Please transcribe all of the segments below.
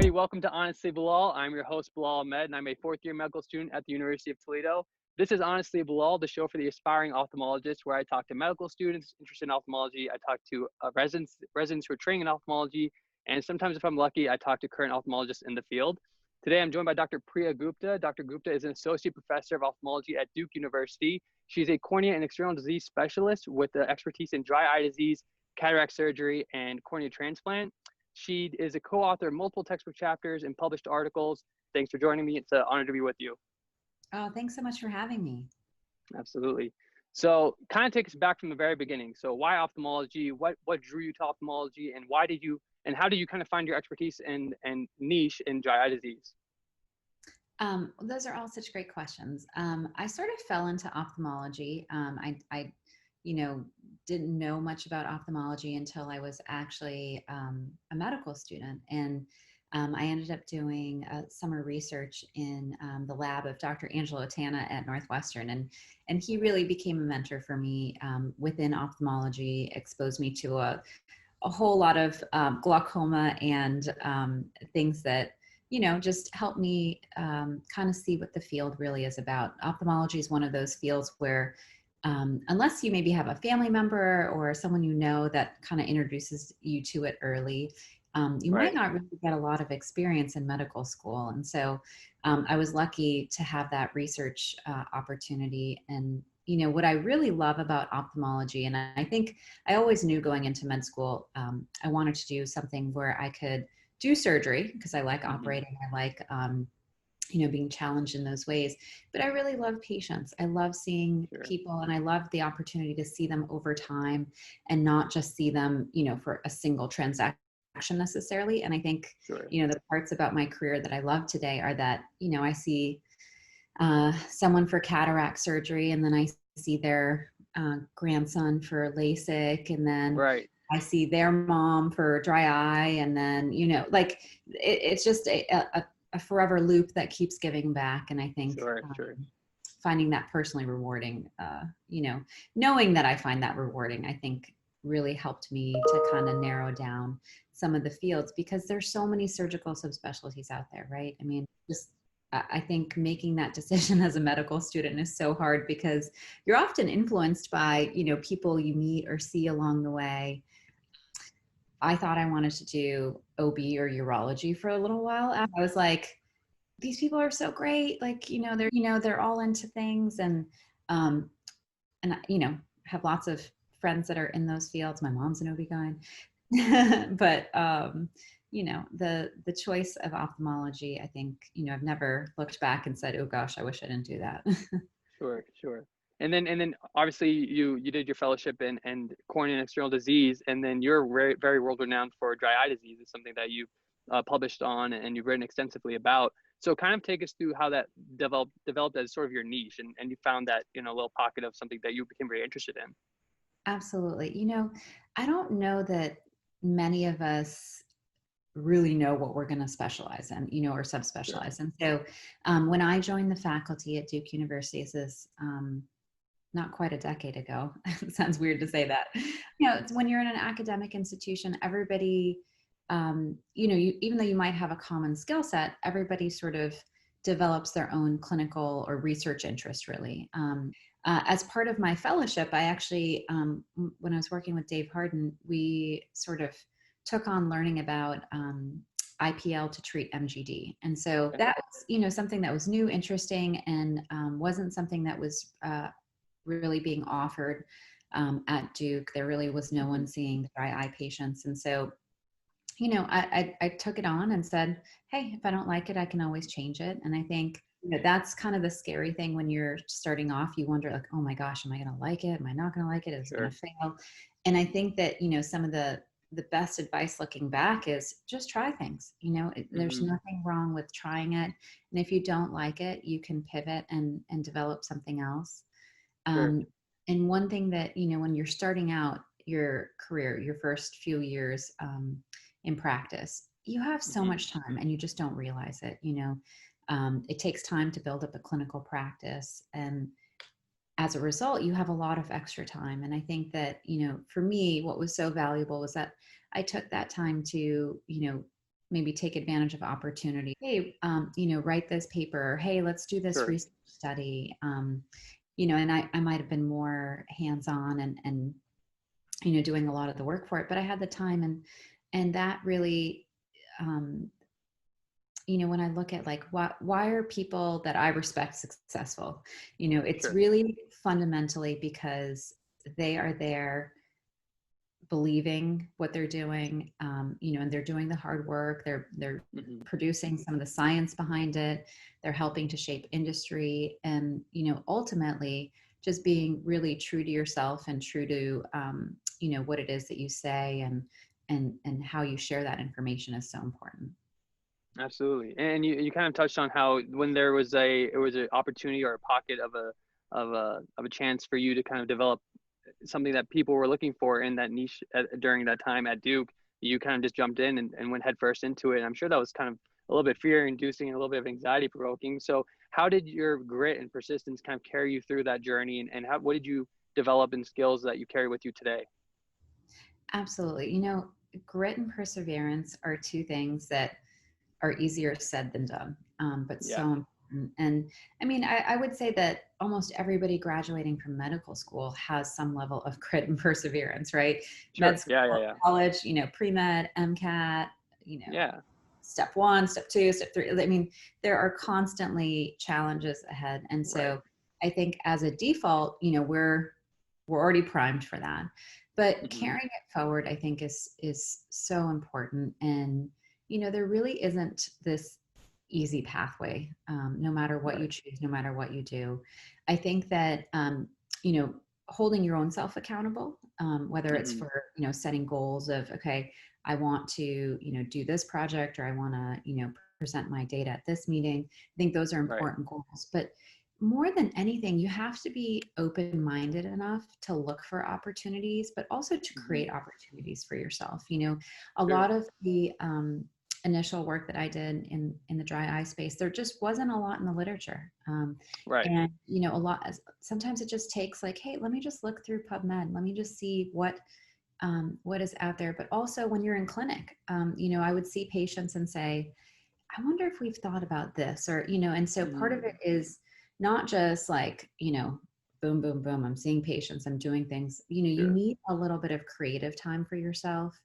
everybody. Welcome to Honestly Bilal. I'm your host, Bilal Ahmed, and I'm a fourth-year medical student at the University of Toledo. This is Honestly Bilal, the show for the aspiring ophthalmologist, where I talk to medical students interested in ophthalmology. I talk to residents who are training in ophthalmology, and sometimes, if I'm lucky, I talk to current ophthalmologists in the field. Today, I'm joined by Dr. Preeya Gupta. Dr. Gupta is an Associate Professor of Ophthalmology at Duke University. She's a cornea and external disease specialist with expertise in dry eye disease, cataract surgery, and cornea transplant. She is a co-author of multiple textbook chapters and published articles. Thanks for joining me. It's an honor to be with you. Oh, thanks so much for having me. Absolutely. So kind of take us back from the very beginning. So why ophthalmology? What drew you to ophthalmology, and how did you kind of find your expertise and niche in dry eye disease? Those are all such great questions. I sort of fell into ophthalmology. I didn't know much about ophthalmology until I was actually a medical student. And I ended up doing summer research in the lab of Dr. Angelo Tana at Northwestern. And he really became a mentor for me within ophthalmology, exposed me to a whole lot of glaucoma and things that just helped me kind of see what the field really is about. Ophthalmology is one of those fields where unless you maybe have a family member or someone you know that kind of introduces you to it early, you might not really get a lot of experience in medical school. And so I was lucky to have that research opportunity. And what I really love about ophthalmology, and I think I always knew going into med school, I wanted to do something where I could do surgery because I like operating. I like being challenged in those ways, but I really love patients. I love seeing people, and I love the opportunity to see them over time and not just see them, for a single transaction necessarily. And I think, the parts about my career that I love today are that, I see someone for cataract surgery, and then I see their grandson for LASIK, and then I see their mom for dry eye, and then, it's just a forever loop that keeps giving back. And I think finding that personally rewarding, knowing that I find that rewarding, I think really helped me to kind of narrow down some of the fields, because there's so many surgical subspecialties out there, right? I mean, I think making that decision as a medical student is so hard, because you're often influenced by, people you meet or see along the way. I thought I wanted to do OB or urology for a little while. I was like, these people are so great. Like, they're all into things, and have lots of friends that are in those fields. My mom's an OB-GYN, but the choice of ophthalmology, I think, I've never looked back and said, oh gosh, I wish I didn't do that. Sure. And then obviously you did your fellowship in cornea and external disease, and then you're very, very world renowned for dry eye disease. It's something that you've published on and you've written extensively about. So kind of take us through how that developed as sort of your niche, and you found that, little pocket of something that you became very interested in. Absolutely. I don't know that many of us really know what we're going to specialize in, or subspecialize. And so when I joined the faculty at Duke University, this not quite a decade ago, it sounds weird to say that, it's when you're in an academic institution, everybody, even though you might have a common skill set, everybody sort of develops their own clinical or research interest, really. As part of my fellowship, I actually, when I was working with Dave Harden, we sort of took on learning about IPL to treat MGD. And so that was, something that was new, interesting, and wasn't something that was really being offered at Duke. There really was no one seeing dry eye patients. And so, I took it on and said, hey, if I don't like it, I can always change it. And I think that's kind of the scary thing when you're starting off. You wonder, like, oh my gosh, am I going to like it? Am I not going to like it? Is it going to fail? And I think that, some of the best advice looking back is just try things. There's nothing wrong with trying it. And if you don't like it, you can pivot and develop something else. And one thing that, when you're starting out your career, your first few years in practice, you have so much time and you just don't realize it. It takes time to build up a clinical practice. And as a result, you have a lot of extra time. And I think that, for me, what was so valuable was that I took that time to, maybe take advantage of opportunity. Hey, write this paper. Hey, let's do this Sure. research study. And I might have been more hands-on and doing a lot of the work for it, but I had the time and that really, um, when I look at like why are people that I respect successful, it's Sure. really fundamentally because they are there believing what they're doing, and they're doing the hard work. They're Hmm. producing some of the science behind it. They're helping to shape industry, and ultimately just being really true to yourself and true to what it is that you say and how you share that information is so important. Absolutely. And you kind of touched on how when there was it was an opportunity or a pocket of a chance for you to kind of develop something that people were looking for in that niche during that time at Duke, you kind of just jumped in and went headfirst into it. And I'm sure that was kind of a little bit fear inducing and a little bit of anxiety provoking. So how did your grit and persistence kind of carry you through that journey, and what did you develop in skills that you carry with you today? Absolutely. Grit and perseverance are two things that are easier said than done, but Yeah. so important. And I mean, I would say that almost everybody graduating from medical school has some level of grit and perseverance, right? Med Sure. Yeah. Yeah. school, Yeah. college, pre-med, MCAT, you know, Yeah. step one, step two, step three. I mean, there are constantly challenges ahead. And Right. so I think as a default, we're already primed for that. But Hmm. carrying it forward, I think is so important. And there really isn't this easy pathway, no matter what you Right. choose, no matter what you do. I think that you know holding your own self accountable, whether it's Hmm. for setting goals of, okay, I want to do this project, or I want to present my data at this meeting. I think those are Right. important goals, but more than anything, you have to be open minded enough to look for opportunities, but also to Hmm. create opportunities for yourself. A Sure. lot of the initial work that I did in the dry eye space, there just wasn't a lot in the literature. Right. And a lot, sometimes it just takes like, hey, let me just look through PubMed, let me just see what is out there. But also when you're in clinic, I would see patients and say, I wonder if we've thought about this, or and so part of Mm. it is not just like boom boom boom, I'm seeing patients, I'm doing things. You Sure. need a little bit of creative time for yourself,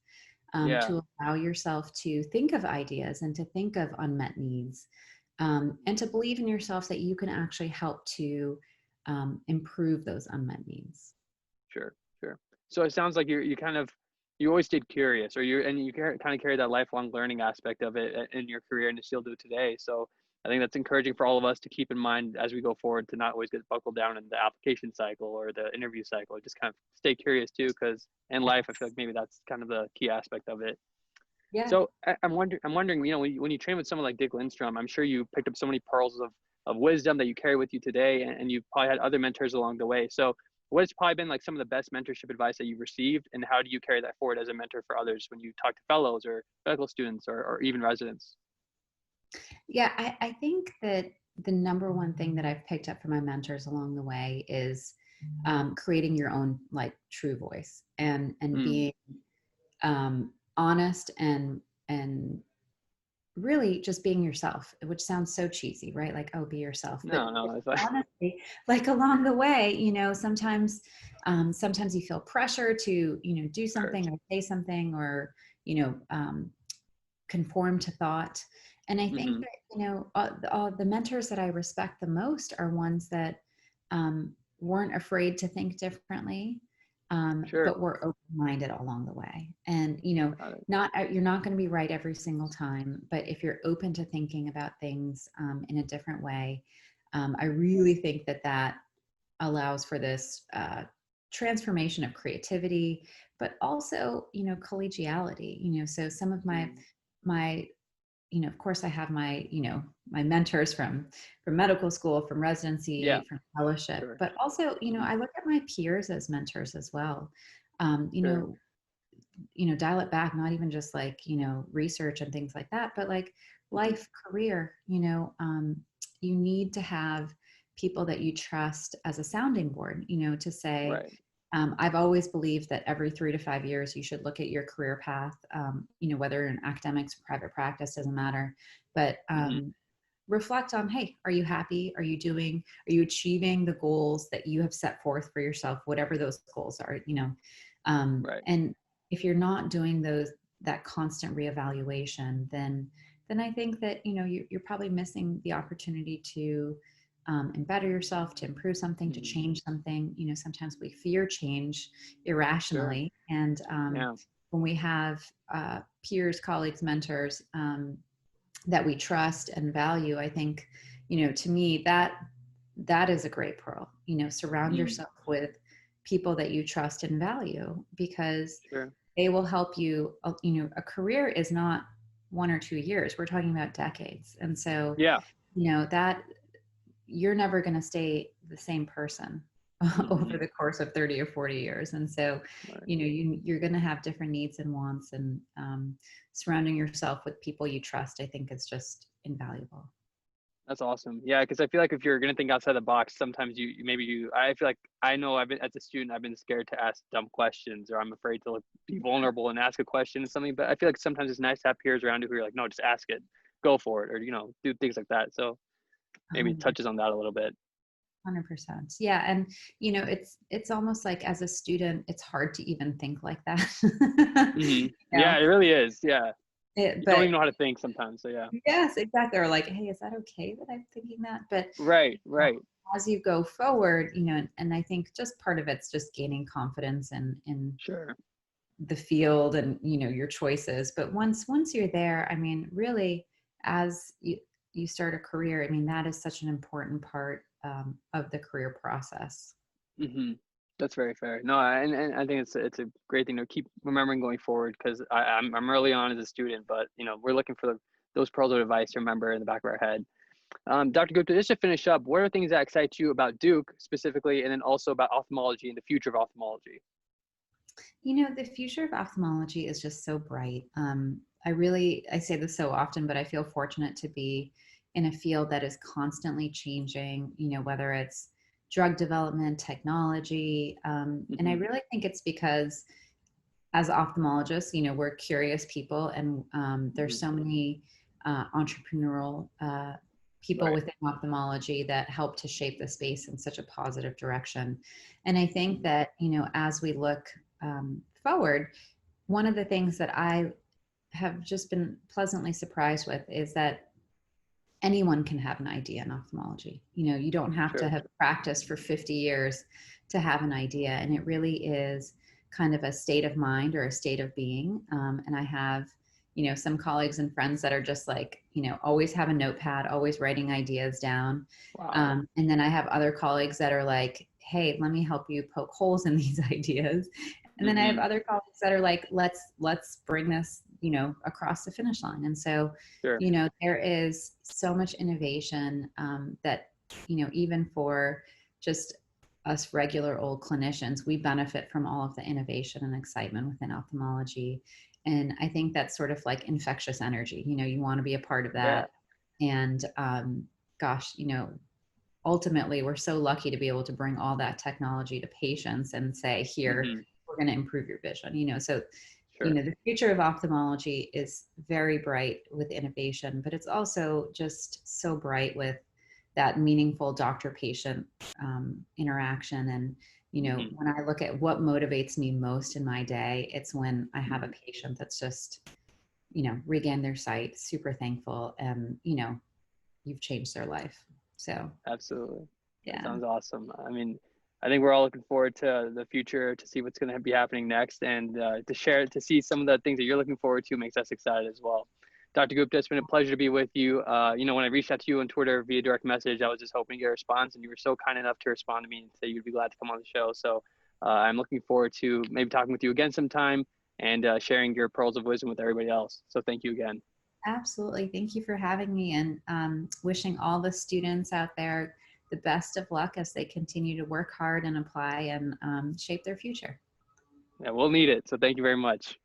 Yeah. to allow yourself to think of ideas and to think of unmet needs, and to believe in yourself that you can actually help to improve those unmet needs. Sure, sure. So it sounds like you kind of you always stayed curious, or you kind of carry that lifelong learning aspect of it in your career, and you still do today. So I think that's encouraging for all of us to keep in mind as we go forward, to not always get buckled down in the application cycle or the interview cycle. Just kind of stay curious too, because in life, I feel like maybe that's kind of the key aspect of it. Yeah. So I'm wondering, when you train with someone like Dick Lindstrom, I'm sure you picked up so many pearls of wisdom that you carry with you today, and you've probably had other mentors along the way. So what has probably been like some of the best mentorship advice that you've received, and how do you carry that forward as a mentor for others when you talk to fellows or medical students or even residents? Yeah, I think that the number one thing that I've picked up from my mentors along the way is creating your own like true voice, and Mm, being honest and really just being yourself, which sounds so cheesy, right? Like, oh, be yourself. But no, no, it's like honestly, like along the way, sometimes you feel pressure to, do sure. something or say something, or, you know, um, conform to thought. And I think Hmm. that, all the mentors that I respect the most are ones that weren't afraid to think differently, Sure. but were open-minded along the way. And, Got it. not you're not going to be right every single time, but if you're open to thinking about things in a different way, I really think that that allows for this transformation of creativity, but also, collegiality. So some of Mm, my of course I have my, my mentors from medical school, from yeah. residency, from fellowship, Sure. but also, Hmm. I look at my peers as mentors as well. Um, you Sure. know, dial it back, not even just like, research and things like that, but like Hmm. life, career, you need to have people that you trust as a sounding board, to say, Right. I've always believed that every 3 to 5 years you should look at your career path, whether in academics or private practice, doesn't matter. But Hmm. reflect on, hey, are you happy? Are you achieving the goals that you have set forth for yourself, whatever those goals are, Right. and if you're not doing that constant reevaluation, then I think that, you're probably missing the opportunity to and better yourself, to improve something, to Hmm. change something. Sometimes we fear change Sure. irrationally. And Yeah. when we have peers, colleagues, mentors that we trust and value, I think, to me, that is a great pearl. Surround Mm. yourself with people that you trust and value, because Sure. they will help you. A career is not 1 or 2 years. We're talking about decades. And so, Yeah. that you're never going to stay the same person over Hmm. the course of 30 or 40 years. And so, Right. you're going to have different needs and wants, and surrounding yourself with people you trust, I think, is just invaluable. That's awesome. Yeah, because I feel like if you're gonna think outside the box, sometimes I feel like I know I've been as a student, I've been scared to ask dumb questions, or I'm afraid to be vulnerable and ask a question or something. But I feel like sometimes it's nice to have peers around you who are like, no, just ask it, go for it, or do things like that. So maybe it 100%. touches on that a little bit. 100%. Yeah. And, it's almost like, as a student, it's hard to even think like that. Hmm. you know, Yeah, it really is. Yeah, you don't but even know how to think sometimes. So yeah. yes, exactly. Or like, hey, is that okay that I'm thinking that? But Right. you know, Right. as you go forward, and I think just part of it's just gaining confidence in Sure. the field and, your choices. But once you're there, I mean, really, as you start a career, I mean, that is such an important part of the career process. Hmm. That's very fair. No, and I think it's a great thing to keep remembering going forward, because I'm early on as a student, but we're looking for those pearls of advice to remember in the back of our head. Dr. Gupta, just to finish up, what are things that excite you about Duke specifically, and then also about ophthalmology and the future of ophthalmology? The future of ophthalmology is just so bright. I say this so often, but I feel fortunate to be in a field that is constantly changing, whether it's drug development, technology. And I Hmm. really think it's because, as ophthalmologists, we're curious people, and Hmm. there's so many entrepreneurial people Right. within ophthalmology that help to shape the space in such a positive direction. And I think Hmm. that, as we look forward, one of the things that I have just been pleasantly surprised with is that anyone can have an idea in ophthalmology. You don't have to Sure. have practiced for 50 years to have an idea. And it really is kind of a state of mind or a state of being. And I have, some colleagues and friends that are just like, always have a notepad, always writing ideas down. Wow. And then I have other colleagues that are like, hey, let me help you poke holes in these ideas. And then I have Hmm. other colleagues that are like, let's bring this, across the finish line. And so, Sure. there is so much innovation that, even for just us regular old clinicians, we benefit from all of the innovation and excitement within ophthalmology. And I think that's sort of like infectious energy. You want to be a part of Yeah. that. And gosh, ultimately, we're so lucky to be able to bring all that technology to patients and say, here, Hmm. we're going to improve your vision. So Sure. the future of ophthalmology is very bright with innovation, but it's also just so bright with that meaningful doctor patient interaction. And, Hmm. when I look at what motivates me most in my day, it's when I have a Hmm. patient that's just, regained their sight, super thankful, and, you've changed their life. So, Absolutely. That yeah. sounds awesome. I mean, I think we're all looking forward to the future, to see what's going to be happening next, and to see some of the things that you're looking forward to makes us excited as well. Dr. Gupta, it's been a pleasure to be with you. When I reached out to you on Twitter via direct message, I was just hoping to get a response, and you were so kind enough to respond to me and say you'd be glad to come on the show. So I'm looking forward to maybe talking with you again sometime, and sharing your pearls of wisdom with everybody else. So thank you again. Absolutely. Thank you for having me, and wishing all the students out there the best of luck as they continue to work hard and apply and shape their future. Yeah, we'll need it. So thank you very much.